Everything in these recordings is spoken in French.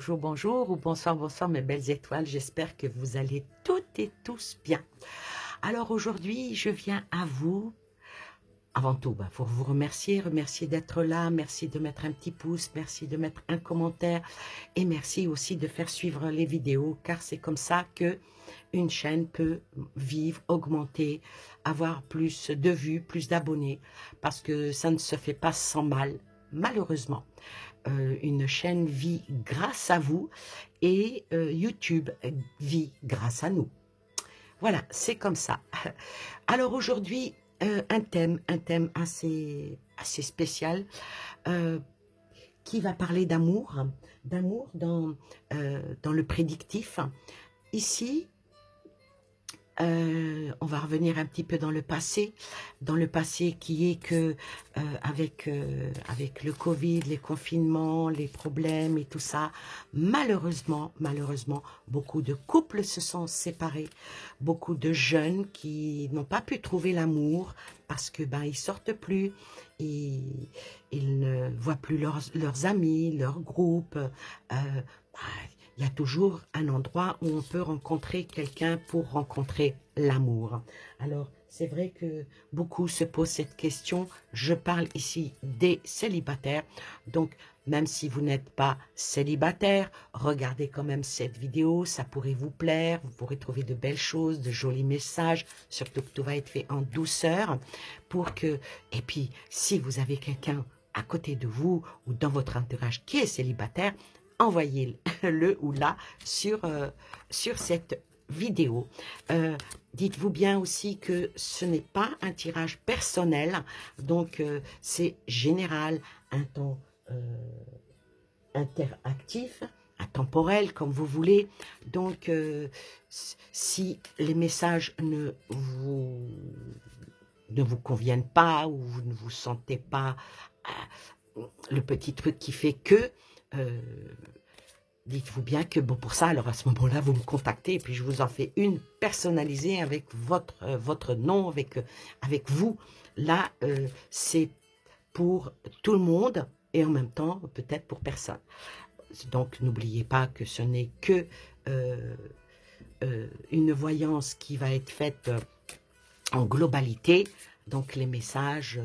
Bonjour, bonjour ou bonsoir, bonsoir mes belles étoiles. J'espère que vous allez toutes et tous bien. Alors aujourd'hui, je viens à vous, avant tout, pour vous remercier d'être là, merci de mettre un petit pouce, merci de mettre un commentaire et merci aussi de faire suivre les vidéos car c'est comme ça que une chaîne peut vivre, augmenter, avoir plus de vues, plus d'abonnés parce que ça ne se fait pas sans mal, malheureusement. Une chaîne vit grâce à vous et YouTube vit grâce à nous. Voilà, c'est comme ça. Alors aujourd'hui, un thème assez spécial euh, qui va parler d'amour dans le prédictif. Ici, on va revenir un petit peu dans le passé qui est que avec le Covid, les confinements, les problèmes et tout ça, malheureusement, beaucoup de couples se sont séparés, beaucoup de jeunes qui n'ont pas pu trouver l'amour parce que ils sortent plus, et ils ne voient plus leurs amis, leurs groupes. Il y a toujours un endroit où on peut rencontrer quelqu'un pour rencontrer l'amour. Alors, c'est vrai que beaucoup se posent cette question. Je parle ici des célibataires. Donc, même si vous n'êtes pas célibataire, regardez quand même cette vidéo. Ça pourrait vous plaire. Vous pourrez trouver de belles choses, de jolis messages. Surtout que tout va être fait en douceur pour que... Et puis, si vous avez quelqu'un à côté de vous ou dans votre entourage qui est célibataire, envoyez-le ou la sur cette vidéo. Dites-vous bien aussi que ce n'est pas un tirage personnel, donc c'est général, un temps interactif, intemporel, comme vous voulez. Donc, si les messages ne vous conviennent pas ou vous ne vous sentez pas le petit truc qui fait que... dites-vous bien que bon, pour ça, alors à ce moment-là, vous me contactez et puis je vous en fais une personnalisée avec votre nom, avec vous. Là, c'est pour tout le monde et en même temps, peut-être pour personne. Donc, n'oubliez pas que ce n'est que une voyance qui va être faite en globalité. Donc les messages,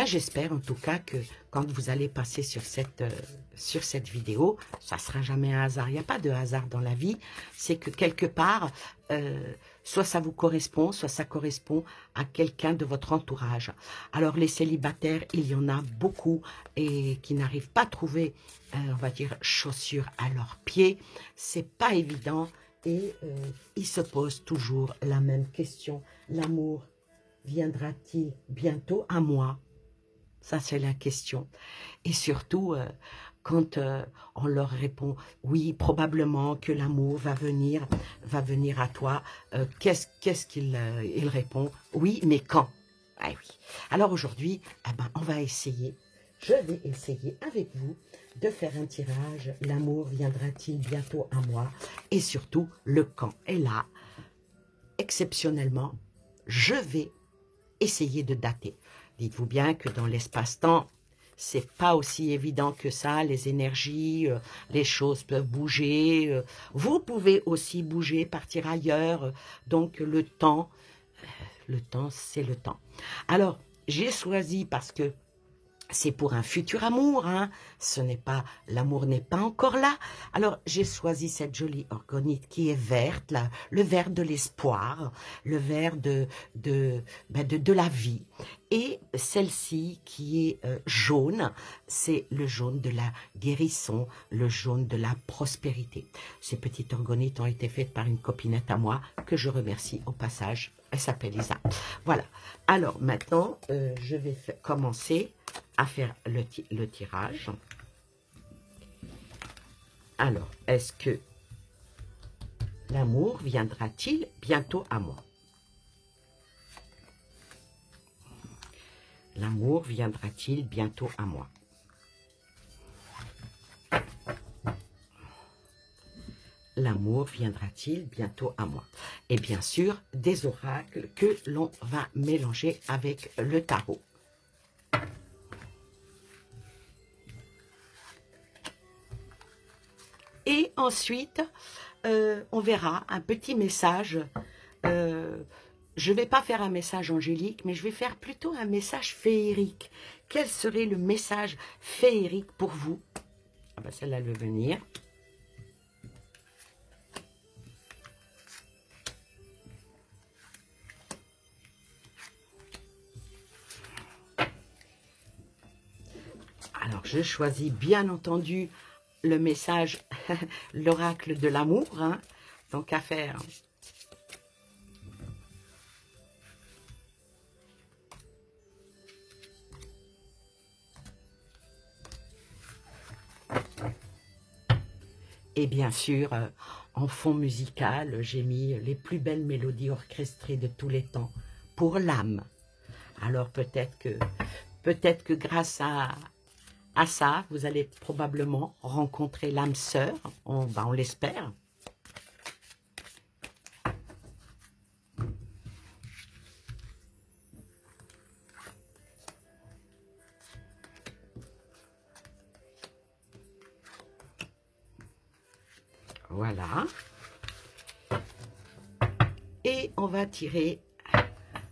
j'espère en tout cas que quand vous allez passer sur cette vidéo, ça ne sera jamais un hasard. Il n'y a pas de hasard dans la vie. C'est que quelque part, soit ça vous correspond, soit ça correspond à quelqu'un de votre entourage. Alors les célibataires, il y en a beaucoup et qui n'arrivent pas à trouver, on va dire, chaussures à leurs pieds. C'est pas évident et ils se posent toujours la même question. L'amour viendra-t-il bientôt à moi? Ça, c'est la question. Et surtout, quand on leur répond, oui, probablement que l'amour va venir à toi, qu'est-ce qu'il il répond? Oui, mais quand? Ah oui. Alors aujourd'hui, on va essayer, je vais essayer avec vous de faire un tirage. L'amour viendra-t-il bientôt à moi? Et surtout, le quand. Et là, exceptionnellement, je vais essayer de dater. Dites-vous bien que dans l'espace-temps, c'est pas aussi évident que ça, les énergies, les choses peuvent bouger. Vous pouvez aussi bouger, partir ailleurs. Donc le temps, c'est le temps. Alors, j'ai choisi parce que c'est pour un futur amour, hein. Ce n'est pas, l'amour n'est pas encore là. Alors, j'ai choisi cette jolie orgonite qui est verte, là, le vert de l'espoir, le vert de la vie. Et celle-ci qui est jaune, c'est le jaune de la guérison, le jaune de la prospérité. Ces petites orgonites ont été faites par une copinette à moi, que je remercie au passage. Elle s'appelle Isa. Voilà. Alors, maintenant, je vais commencer à faire le tirage. Alors, est-ce que l'amour viendra-t-il bientôt à moi? L'amour viendra-t-il bientôt à moi? L'amour viendra-t-il bientôt à moi? Et bien sûr, des oracles que l'on va mélanger avec le tarot. Et ensuite, on verra un petit message. Je ne vais pas faire un message angélique, mais je vais faire plutôt un message féerique. Quel serait le message féerique pour vous? Ah ben celle-là, elle veut venir. Alors, je choisis bien entendu le message, l'oracle de l'amour, hein, donc à faire. Et bien sûr, en fond musical, j'ai mis les plus belles mélodies orchestrées de tous les temps pour l'âme. Alors peut-être que grâce à ça, vous allez probablement rencontrer l'âme sœur, on l'espère. Voilà. Et on va tirer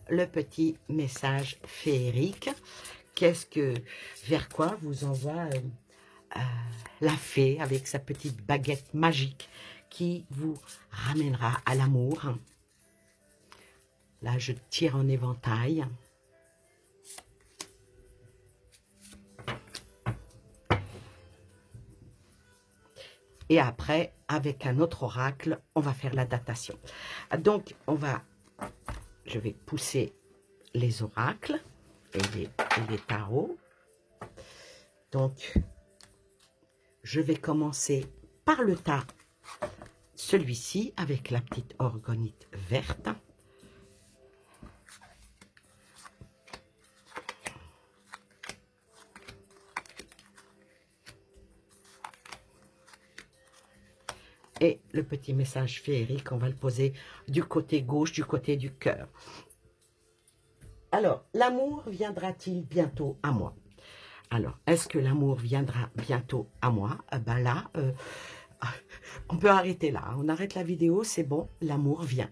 le petit message féerique. Vers quoi vous envoie la fée avec sa petite baguette magique qui vous ramènera à l'amour. Là, je tire en éventail. Et après, avec un autre oracle, on va faire la datation. Donc, je vais pousser les oracles et les tarots. Donc, je vais commencer par le tas, celui-ci, avec la petite orgonite verte. Et le petit message féerique, on va le poser du côté gauche, du côté du cœur. Alors, l'amour viendra-t-il bientôt à moi? Alors, est-ce que l'amour viendra bientôt à moi? Ben là, on peut arrêter là. On arrête la vidéo, c'est bon, l'amour vient.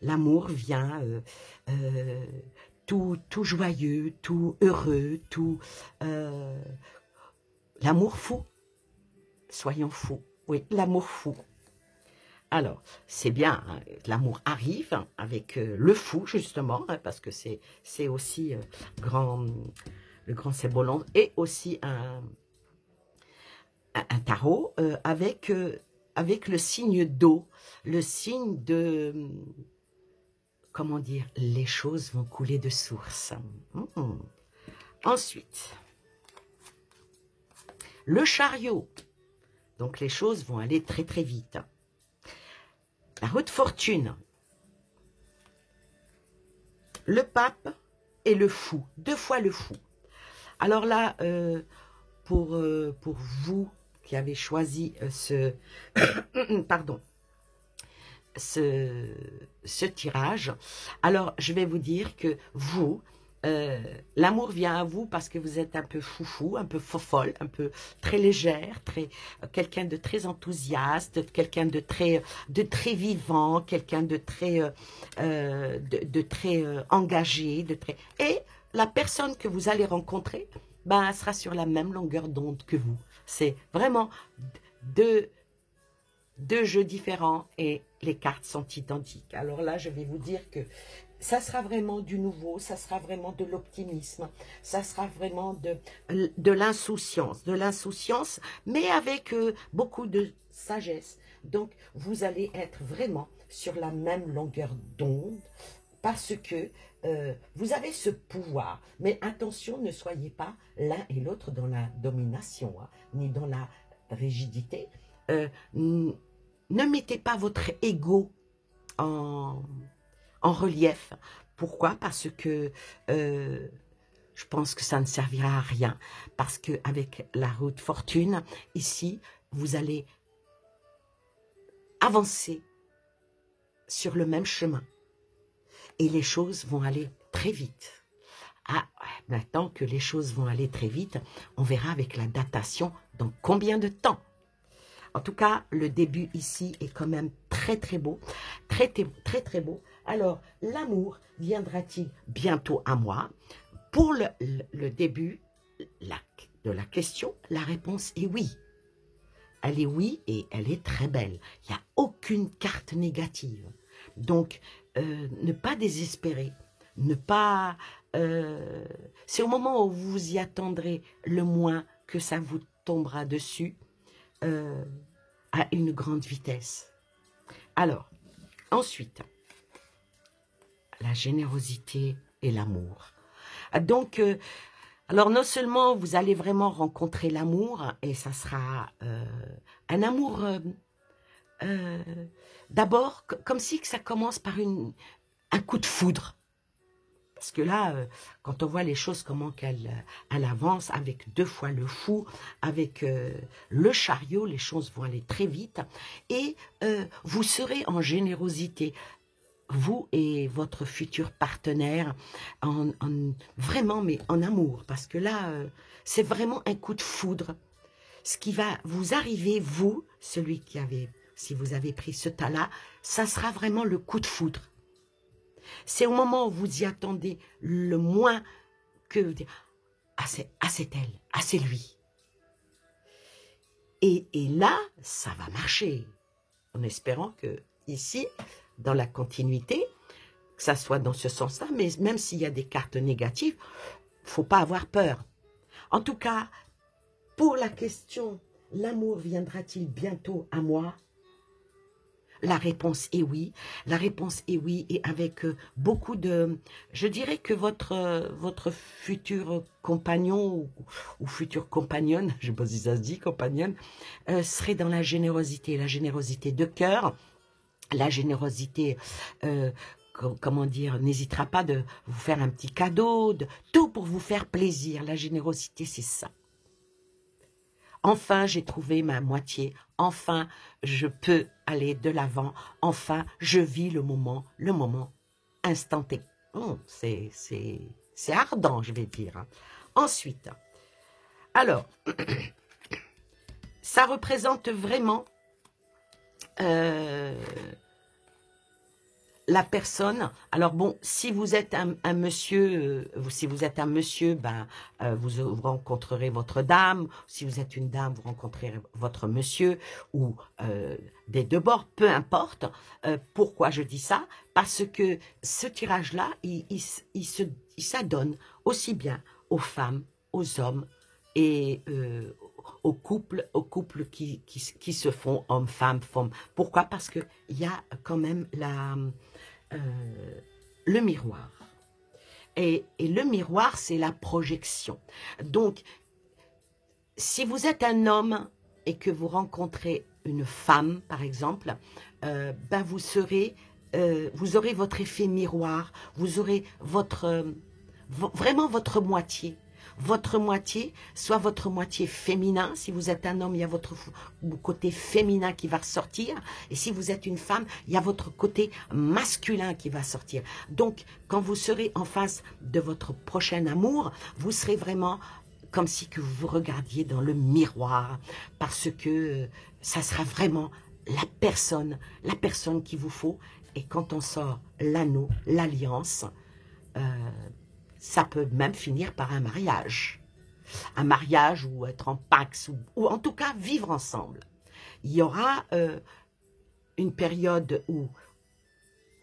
L'amour vient tout joyeux, tout heureux, tout... l'amour fou. Soyons fous. Oui, l'amour fou. Alors, c'est bien, hein, l'amour arrive hein, avec le fou, justement, hein, parce que c'est aussi le grand Cébolon, et aussi un tarot avec le signe d'eau, le signe de, comment dire, les choses vont couler de source. Ensuite, le chariot, donc les choses vont aller très très vite. La roue de fortune, le pape et le fou, 2 fois le fou. Alors là, pour vous qui avez choisi pardon, ce tirage, alors je vais vous dire que vous, l'amour vient à vous parce que vous êtes un peu foufou, un peu fofolle, un peu très légère, quelqu'un de très enthousiaste, quelqu'un de très vivant, quelqu'un de très engagé, et la personne que vous allez rencontrer, ben, elle sera sur la même longueur d'onde que vous. C'est vraiment deux jeux différents et les cartes sont identiques. Alors là, je vais vous dire que ça sera vraiment du nouveau, ça sera vraiment de l'optimisme, ça sera vraiment de l'insouciance, mais avec beaucoup de sagesse. Donc, vous allez être vraiment sur la même longueur d'onde parce que vous avez ce pouvoir. Mais attention, ne soyez pas l'un et l'autre dans la domination, hein, ni dans la rigidité. Ne mettez pas votre ego en relief. Pourquoi? Parce que je pense que ça ne servira à rien. Parce qu'avec la roue de fortune, ici, vous allez avancer sur le même chemin. Et les choses vont aller très vite. Ah, maintenant que les choses vont aller très vite, on verra avec la datation dans combien de temps. En tout cas, le début ici est quand même très très beau, très beau. Alors, l'amour viendra-t-il bientôt à moi? Pour le début de la question, la réponse est oui. Elle est oui et elle est très belle. Il n'y a aucune carte négative. Donc, ne pas désespérer, ne pas... c'est au moment où vous vous y attendrez le moins que ça vous tombera dessus à une grande vitesse. Alors, ensuite, la générosité et l'amour. Donc, alors non seulement vous allez vraiment rencontrer l'amour, et ça sera un amour d'abord comme si que ça commence par un coup de foudre. Parce que là, quand on voit les choses, comment qu'elle avance avec 2 fois le fou, avec le chariot, les choses vont aller très vite. Et vous serez en générosité, vous et votre futur partenaire, vraiment, mais en amour. Parce que là, c'est vraiment un coup de foudre. Ce qui va vous arriver, vous, celui qui avait, si vous avez pris ce tas-là, ça sera vraiment le coup de foudre. C'est au moment où vous y attendez le moins que vous dites « Ah, c'est elle, ah, c'est lui ». Et là, ça va marcher, en espérant que ici, dans la continuité, que ça soit dans ce sens-là, mais même s'il y a des cartes négatives, il ne faut pas avoir peur. En tout cas, pour la question « L'amour viendra-t-il bientôt à moi ?» La réponse est oui. La réponse est oui, et avec beaucoup de... Je dirais que votre futur compagnon ou future compagnonne, je ne sais pas si ça se dit, compagnonne, serait dans la générosité de cœur, la générosité... comment dire, n'hésitera pas de vous faire un petit cadeau, tout pour vous faire plaisir. La générosité, c'est ça. Enfin, j'ai trouvé ma moitié. Enfin, je peux aller de l'avant. Enfin, je vis le moment instantané. Oh, c'est ardent, je vais dire. Ensuite, alors, ça représente vraiment la personne. Alors bon, si vous êtes un monsieur, ben, vous rencontrerez votre dame. Si vous êtes une dame, vous rencontrerez votre monsieur, ou des deux bords, peu importe. Pourquoi je dis ça? Parce que ce tirage-là, il s'adonne aussi bien aux femmes, aux hommes et aux couples qui se font hommes-femmes, femmes. Pourquoi? Parce qu'il y a quand même le miroir. Et le miroir, c'est la projection. Donc, si vous êtes un homme et que vous rencontrez une femme, par exemple, ben vous aurez votre effet miroir, vous aurez vraiment votre moitié. Votre moitié, soit votre moitié féminin. Si vous êtes un homme, il y a votre côté féminin qui va ressortir. Et si vous êtes une femme, il y a votre côté masculin qui va sortir. Donc, quand vous serez en face de votre prochain amour, vous serez vraiment comme si que vous vous regardiez dans le miroir. Parce que ça sera vraiment la personne qu'il vous faut. Et quand on sort l'anneau, l'alliance, ça peut même finir par un mariage. Un mariage ou être en pax, ou en tout cas vivre ensemble. Il y aura une période où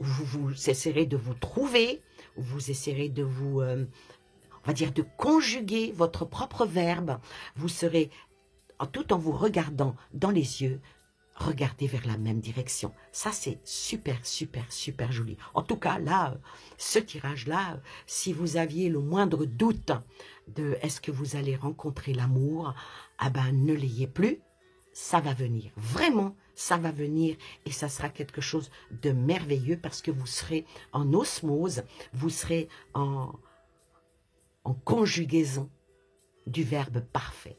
vous essaierez de vous trouver, où vous essaierez de vous, on va dire, de conjuguer votre propre verbe. Vous serez, tout en vous regardant dans les yeux, regardez vers la même direction. Ça, c'est super, super, super joli. En tout cas, là, ce tirage-là, si vous aviez le moindre doute de est-ce que vous allez rencontrer l'amour, ah ben, ne l'ayez plus. Ça va venir. Vraiment, ça va venir et ça sera quelque chose de merveilleux parce que vous serez en osmose, vous serez en conjugaison du verbe parfait.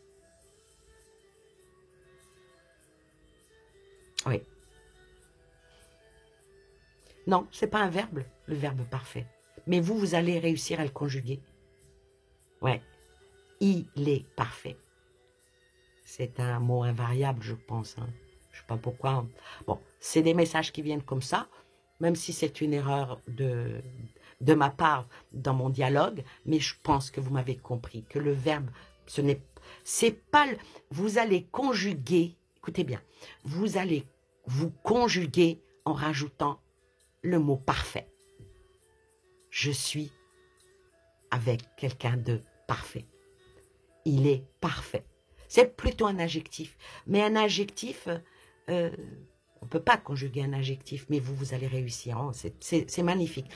Oui. Non, c'est pas un verbe, le verbe parfait. Mais vous allez réussir à le conjuguer. Ouais. Il est parfait. C'est un mot invariable, je pense. Hein. Je sais pas pourquoi. Bon, c'est des messages qui viennent comme ça, même si c'est une erreur de ma part dans mon dialogue, mais je pense que vous m'avez compris, que le verbe, c'est pas, vous allez conjuguer, écoutez bien, vous allez vous conjuguer en rajoutant le mot parfait. Je suis avec quelqu'un de parfait. Il est parfait. C'est plutôt un adjectif. Mais un adjectif, on ne peut pas conjuguer un adjectif, mais vous allez réussir. Oh, c'est magnifique.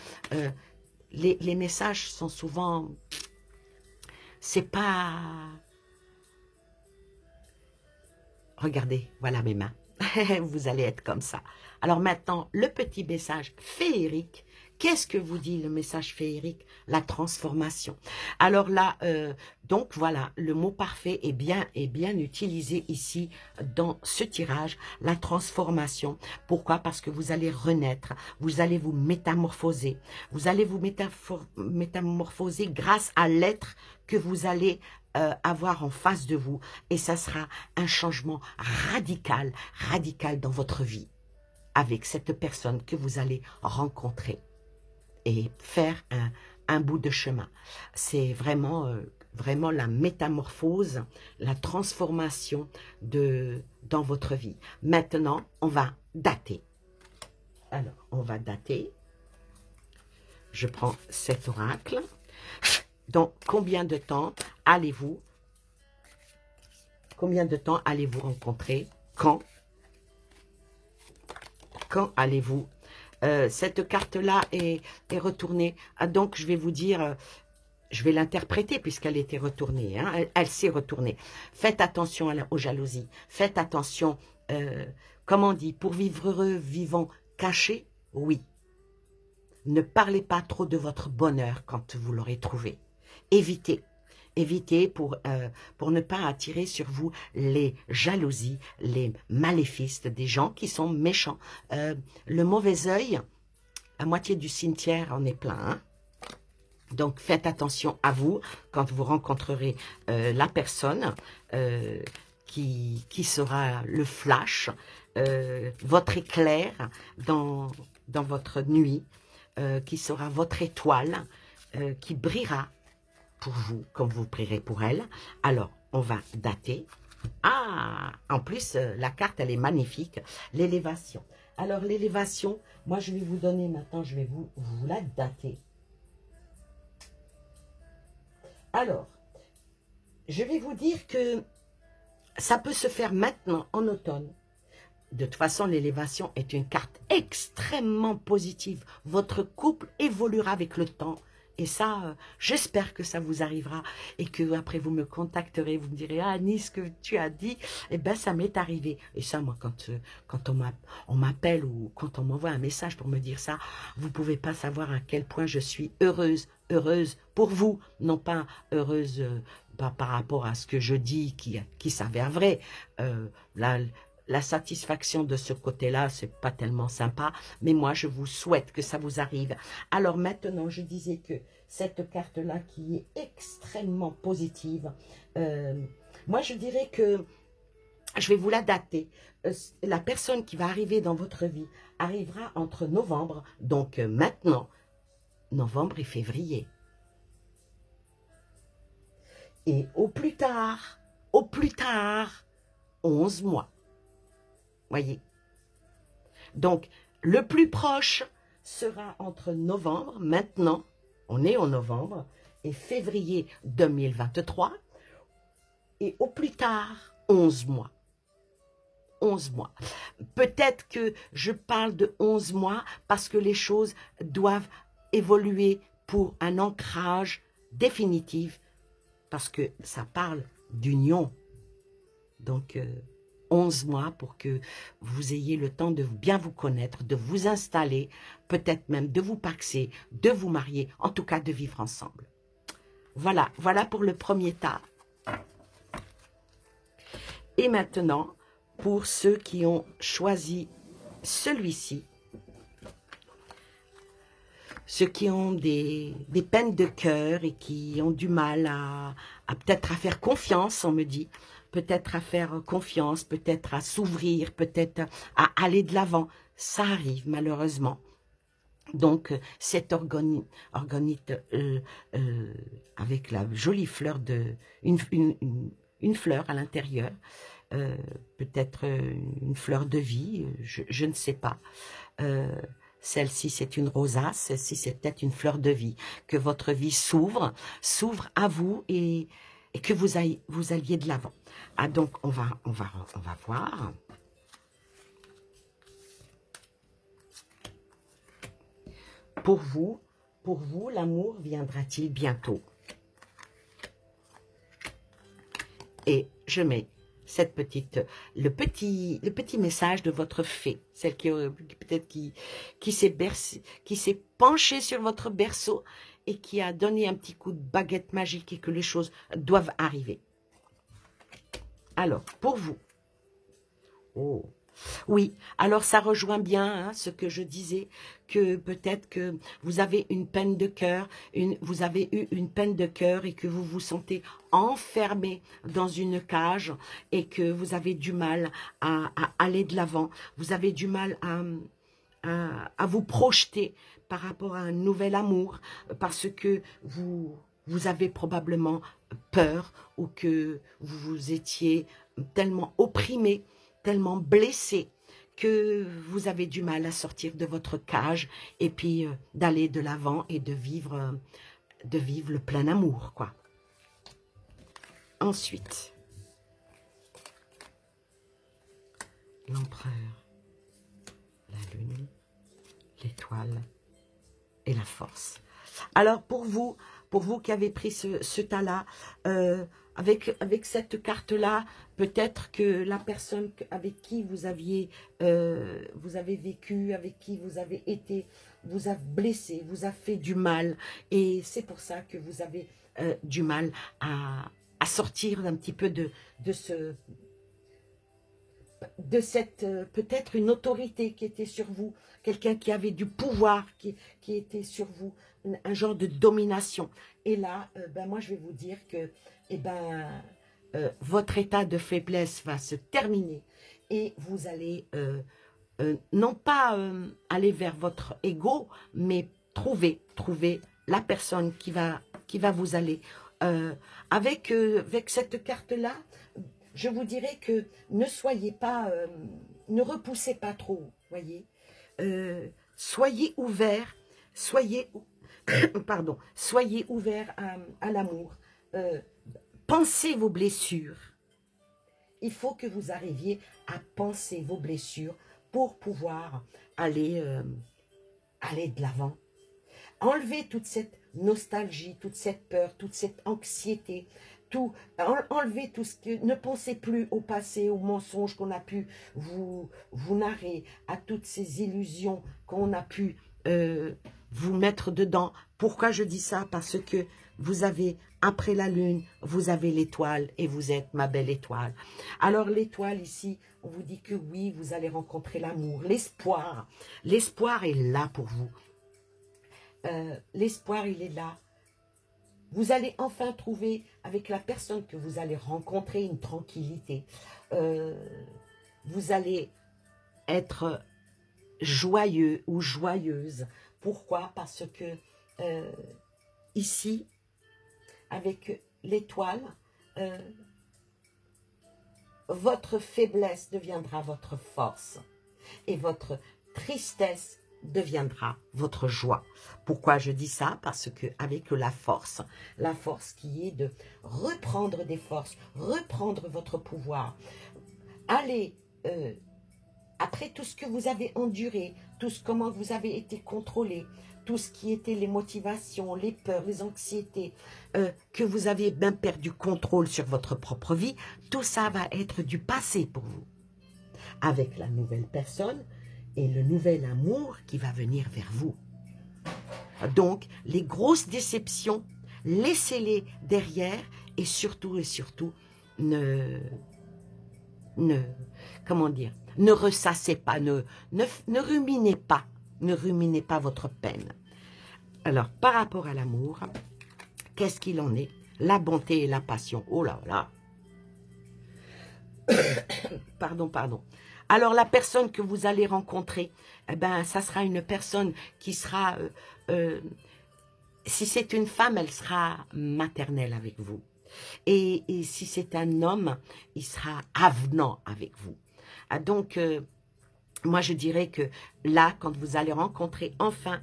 Les messages sont souvent... C'est pas... Regardez, voilà mes mains. Vous allez être comme ça. Alors maintenant, le petit message féerique. Qu'est-ce que vous dit le message féerique? La transformation. Alors là, donc voilà, le mot parfait est bien utilisé ici dans ce tirage. La transformation. Pourquoi? Parce que vous allez renaître. Vous allez vous métamorphoser. Vous allez vous métamorphoser grâce à l'être que vous allez avoir en face de vous. Et ça sera un changement radical dans votre vie avec cette personne que vous allez rencontrer et faire un bout de chemin. C'est vraiment, vraiment la métamorphose, la transformation dans votre vie. Maintenant, on va dater. Alors, on va dater. Je prends cet oracle. Donc, combien de temps allez-vous rencontrer? Quand allez-vous cette carte-là est retournée. Ah, donc, je vais vous dire, je vais l'interpréter puisqu'elle était retournée. Hein, elle s'est retournée. Faites attention aux jalousies. Faites attention, comment on dit, pour vivre heureux, vivons cachés. Oui. Ne parlez pas trop de votre bonheur quand vous l'aurez trouvé. Évitez. Évitez pour ne pas attirer sur vous les jalousies, les maléfices des gens qui sont méchants. Le mauvais œil, à moitié du cimetière en est plein. Hein? Donc faites attention à vous quand vous rencontrerez la personne qui sera le flash, votre éclair dans votre nuit, qui sera votre étoile, qui brillera pour vous, comme vous prierez pour elle. Alors, on va dater. Ah, en plus, la carte, elle est magnifique. L'élévation. Alors, l'élévation, moi, je vais vous donner maintenant, je vais vous la dater. Alors, je vais vous dire que ça peut se faire maintenant, en automne. De toute façon, l'élévation est une carte extrêmement positive. Votre couple évoluera avec le temps. Et ça, j'espère que ça vous arrivera et que après vous me contacterez, vous me direz « Ah, Annie, ce que tu as dit, eh ben, ça m'est arrivé. » Et ça, moi, quand on m'appelle ou quand on m'envoie un message pour me dire ça, vous ne pouvez pas savoir à quel point je suis heureuse pour vous. Non pas heureuse par rapport à ce que je dis qui s'avère vrai. La satisfaction de ce côté-là, c'est pas tellement sympa, mais moi, je vous souhaite que ça vous arrive. Alors maintenant, je disais que cette carte-là, qui est extrêmement positive, moi, je dirais que je vais vous la dater. La personne qui va arriver dans votre vie arrivera entre novembre, donc maintenant, novembre et février. Et au plus tard, 11 mois. Voyez. Donc, le plus proche sera entre novembre, maintenant, on est en novembre, et février 2023, et au plus tard, 11 mois. 11 mois. Peut-être que je parle de 11 mois parce que les choses doivent évoluer pour un ancrage définitif, parce que ça parle d'union. Donc, 11 mois pour que vous ayez le temps de bien vous connaître, de vous installer, peut-être même de vous paxer, de vous marier, en tout cas de vivre ensemble. Voilà, voilà pour le premier tas. Et maintenant, pour ceux qui ont choisi celui-ci, ceux qui ont des peines de cœur et qui ont du mal à peut-être à faire confiance, on me dit, peut-être à faire confiance, peut-être à s'ouvrir, peut-être à aller de l'avant. Ça arrive malheureusement. Donc, cette organite avec la jolie fleur de... une fleur à l'intérieur, peut-être une fleur de vie, je ne sais pas. Celle-ci, c'est une rosace, celle-ci, c'est peut-être une fleur de vie. Que votre vie s'ouvre à vous et que vous alliez de l'avant. Ah, donc, on va voir. Pour vous, l'amour viendra-t-il bientôt? Et je mets le petit message de votre fée, celle qui peut-être qui s'est penchée sur votre berceau et qui a donné un petit coup de baguette magique et que les choses doivent arriver. Alors, pour vous, oh, oui, alors ça rejoint bien hein, ce que je disais, que peut-être que vous avez une peine de cœur, vous avez eu une peine de cœur et que vous vous sentez enfermé dans une cage et que vous avez du mal à aller de l'avant, vous avez du mal à vous projeter par rapport à un nouvel amour parce que vous avez probablement peur ou que vous étiez tellement opprimé, tellement blessé que vous avez du mal à sortir de votre cage et puis d'aller de l'avant et de vivre le plein amour, quoi. Ensuite, l'empereur, la lune, l'étoile et la force. Alors pour vous qui avez pris ce tas-là, avec cette carte-là, peut-être que la personne avec qui vous avez vécu, avec qui vous avez été, vous a blessé, vous a fait du mal. Et c'est pour ça que vous avez du mal à sortir un petit peu de cette, peut-être une autorité qui était sur vous, quelqu'un qui avait du pouvoir qui était sur vous, un genre de domination. Et là, ben moi je vais vous dire que votre état de faiblesse va se terminer et vous allez non pas aller vers votre ego, mais trouver la personne qui va vous aller. Avec cette carte-là, je vous dirais que ne soyez pas, ne repoussez pas trop, voyez. Soyez ouverts, pardon, soyez ouverts à l'amour. Pensez vos blessures. Il faut que vous arriviez à penser vos blessures pour pouvoir aller de l'avant. Enlevez toute cette nostalgie, toute cette peur, toute cette anxiété, enlevez tout ce que... Ne pensez plus au passé, aux mensonges qu'on a pu vous narrer, à toutes ces illusions qu'on a pu vous mettre dedans. Pourquoi je dis ça? Parce que vous avez, après la lune, vous avez l'étoile et vous êtes ma belle étoile. Alors l'étoile ici, on vous dit que oui, vous allez rencontrer l'amour, l'espoir. L'espoir est là pour vous. L'espoir, il est là. Vous allez enfin trouver avec la personne que vous allez rencontrer une tranquillité. Vous allez être joyeux ou joyeuse. Pourquoi? Parce que ici, avec l'étoile, votre faiblesse deviendra votre force et votre tristesse deviendra votre joie. Pourquoi je dis ça? Parce que avec la force qui est de reprendre des forces, reprendre votre pouvoir, allez, après tout ce que vous avez enduré, comment vous avez été contrôlé, tout ce qui était les motivations, les peurs, les anxiétés, que vous avez même perdu contrôle sur votre propre vie, tout ça va être du passé pour vous. Avec la nouvelle personne, et le nouvel amour qui va venir vers vous. Donc, les grosses déceptions, laissez-les derrière et surtout, comment dire, ne ressassez pas, ne ruminez pas votre peine. Alors, par rapport à l'amour, qu'est-ce qu'il en est? La bonté et la passion, oh là là. Pardon, pardon. Alors, la personne que vous allez rencontrer, eh ben, ça sera une personne qui sera... si c'est une femme, elle sera maternelle avec vous. Et si c'est un homme, il sera avenant avec vous. Ah, donc, moi, je dirais que là, quand vous allez rencontrer enfin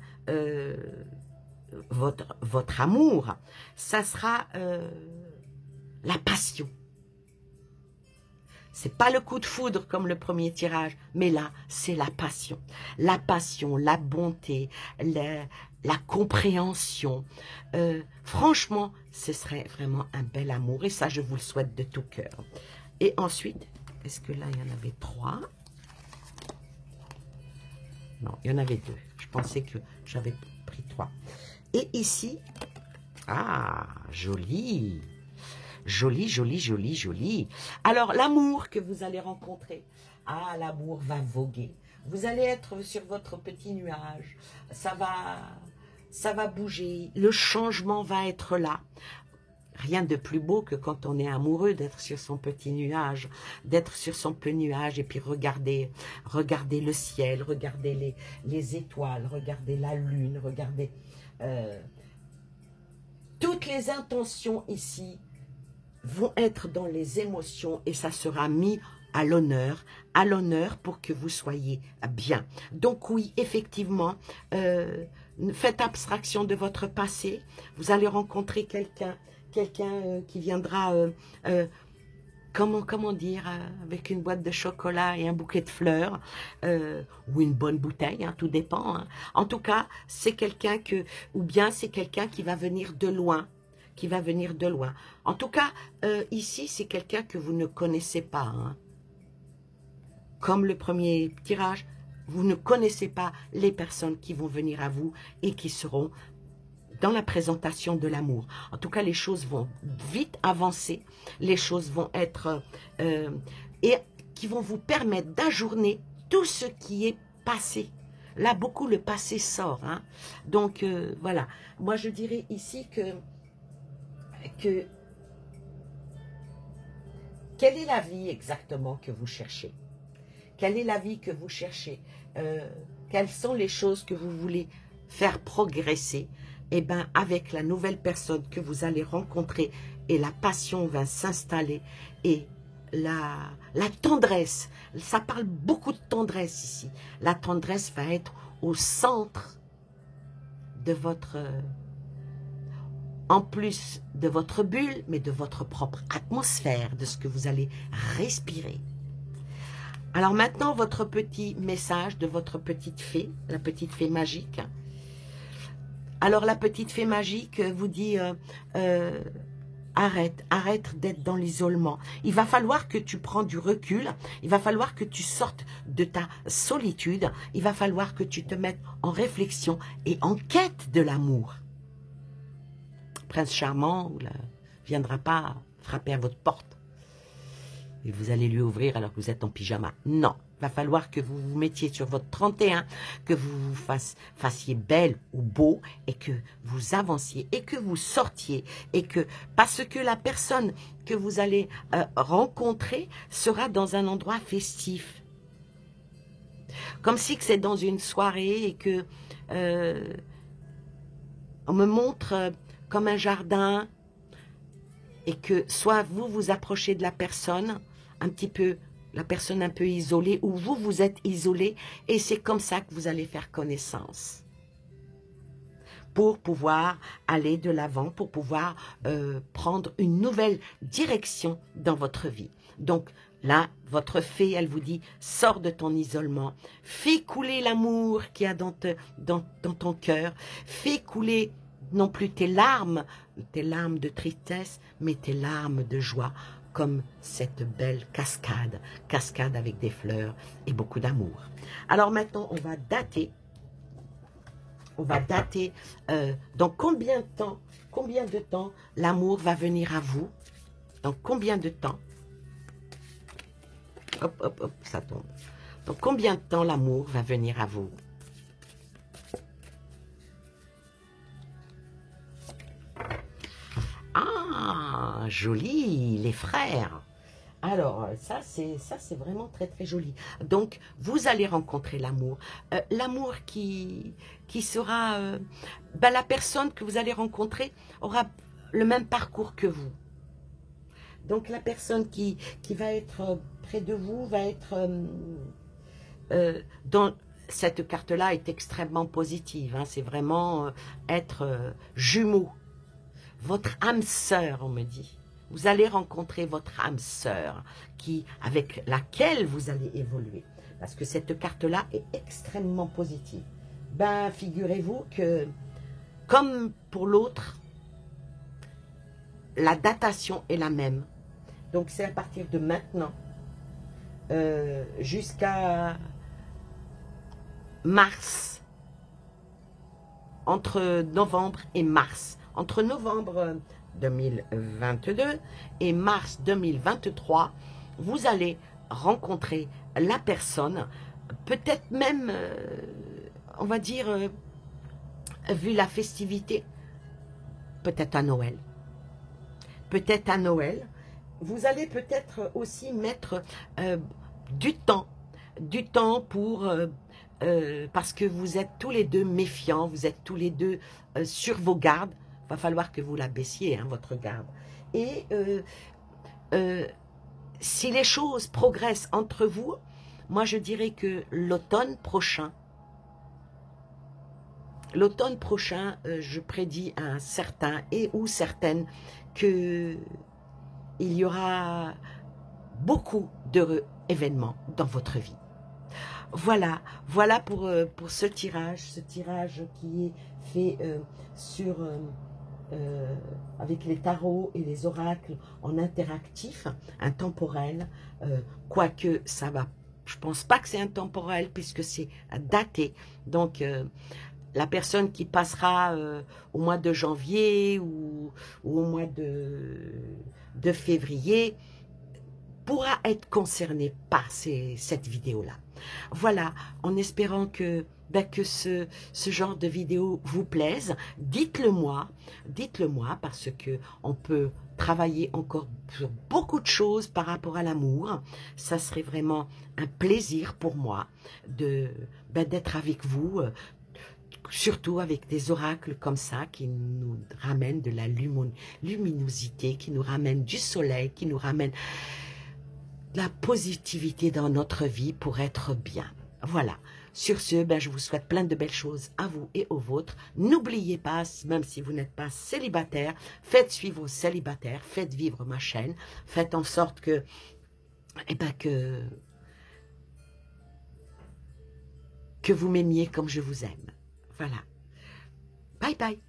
votre amour, ça sera la passion. C'est pas le coup de foudre comme le premier tirage, mais là, c'est la passion. La passion, la bonté, la compréhension. Franchement, ce serait vraiment un bel amour et ça, je vous le souhaite de tout cœur. Et ensuite, est-ce que là, il y en avait 3? Non, il y en avait 2. Je pensais que j'avais pris 3. Et ici, ah, joli. Joli, joli, joli, joli. Alors, l'amour que vous allez rencontrer, ah, l'amour va voguer. Vous allez être sur votre petit nuage. Ça va bouger. Le changement va être là. Rien de plus beau que quand on est amoureux d'être sur son petit nuage, d'être sur son petit nuage et puis regarder le ciel, regarder les étoiles, regarder la lune, regarder toutes les intentions ici vont être dans les émotions et ça sera mis à l'honneur pour que vous soyez bien. Donc oui, effectivement, faites abstraction de votre passé. Vous allez rencontrer quelqu'un qui viendra, comment dire, avec une boîte de chocolat et un bouquet de fleurs, ou une bonne bouteille, hein, tout dépend. Hein. En tout cas, c'est quelqu'un ou bien c'est quelqu'un qui va venir de loin, En tout cas, ici, c'est quelqu'un que vous ne connaissez pas. Hein. Comme le premier tirage, vous ne connaissez pas les personnes qui vont venir à vous et qui seront dans la présentation de l'amour. En tout cas, les choses vont vite avancer, les choses vont être... et qui vont vous permettre d'ajourner tout ce qui est passé. Là, beaucoup, le passé sort. Hein. Donc, voilà. Moi, je dirais ici que quelle est la vie exactement que vous cherchez? Quelle est la vie que vous cherchez? Quelles sont les choses que vous voulez faire progresser? Eh bien, avec la nouvelle personne que vous allez rencontrer et la passion va s'installer et la tendresse, ça parle beaucoup de tendresse ici. La tendresse va être au centre de votre... en plus de votre bulle, mais de votre propre atmosphère, de ce que vous allez respirer. Alors maintenant, votre petit message de votre petite fée, la petite fée magique. Alors la petite fée magique vous dit, arrête d'être dans l'isolement. Il va falloir que tu prends du recul, il va falloir que tu sortes de ta solitude, il va falloir que tu te mettes en réflexion et en quête de l'amour. Prince charmant ne viendra pas frapper à votre porte et vous allez lui ouvrir alors que vous êtes en pyjama. Non, il va falloir que vous vous mettiez sur votre 31, que vous vous fassiez belle ou beau et que vous avanciez et que vous sortiez et que parce que la personne que vous allez rencontrer sera dans un endroit festif. Comme si que c'est dans une soirée et que on me montre comme un jardin et que soit vous vous approchez de la personne un petit peu, la personne un peu isolée ou vous êtes isolé et c'est comme ça que vous allez faire connaissance pour pouvoir aller de l'avant, pour pouvoir prendre une nouvelle direction dans votre vie. Donc là, votre fée, elle vous dit, sors de ton isolement, fais couler l'amour qu'il y a dans ton cœur, fais couler non plus tes larmes de tristesse, mais tes larmes de joie, comme cette belle cascade avec des fleurs et beaucoup d'amour. Alors maintenant, on va dater dans combien de temps l'amour va venir à vous, dans combien de temps, hop, hop, hop, ça tombe, dans combien de temps l'amour va venir à vous. Ah, joli, les frères. Alors, ça c'est vraiment très très joli. Donc, vous allez rencontrer l'amour. L'amour qui sera... ben, la personne que vous allez rencontrer aura le même parcours que vous. Donc, la personne qui va être près de vous va être... dans, cette carte-là est extrêmement positive. Hein, c'est vraiment être jumeau. Votre âme sœur, on me dit. Vous allez rencontrer votre âme sœur avec laquelle vous allez évoluer. Parce que cette carte-là est extrêmement positive. Ben, figurez-vous que, comme pour l'autre, la datation est la même. Donc, c'est à partir de maintenant jusqu'à mars, entre novembre et mars. Entre novembre 2022 et mars 2023, vous allez rencontrer la personne, peut-être même, on va dire, vu la festivité, peut-être à Noël. Peut-être à Noël. Vous allez peut-être aussi mettre du temps pour... parce que vous êtes tous les deux méfiants, vous êtes tous les deux sur vos gardes. Il va falloir que vous la baissiez, hein, votre garde. Et si les choses progressent entre vous, moi je dirais que l'automne prochain, je prédis à un certain et ou certaine que il y aura beaucoup d'heureux événements dans votre vie. Voilà, voilà pour ce tirage qui est fait avec les tarots et les oracles en interactif, intemporel, quoique ça va, je pense pas que c'est intemporel puisque c'est daté, donc la personne qui passera au mois de janvier ou au mois de février pourra être concernée par cette vidéo-là. Voilà, en espérant que ce genre de vidéo vous plaise, dites-le moi parce que on peut travailler encore sur beaucoup de choses par rapport à l'amour. Ça serait vraiment un plaisir pour moi d'être avec vous, surtout avec des oracles comme ça qui nous ramènent de la luminosité, qui nous ramènent du soleil, qui nous ramènent la positivité dans notre vie pour être bien. Voilà. Sur ce, ben, je vous souhaite plein de belles choses à vous et aux vôtres. N'oubliez pas, même si vous n'êtes pas célibataire, faites suivre aux célibataires, faites vivre ma chaîne, faites en sorte que, que vous m'aimiez comme je vous aime. Voilà. Bye bye.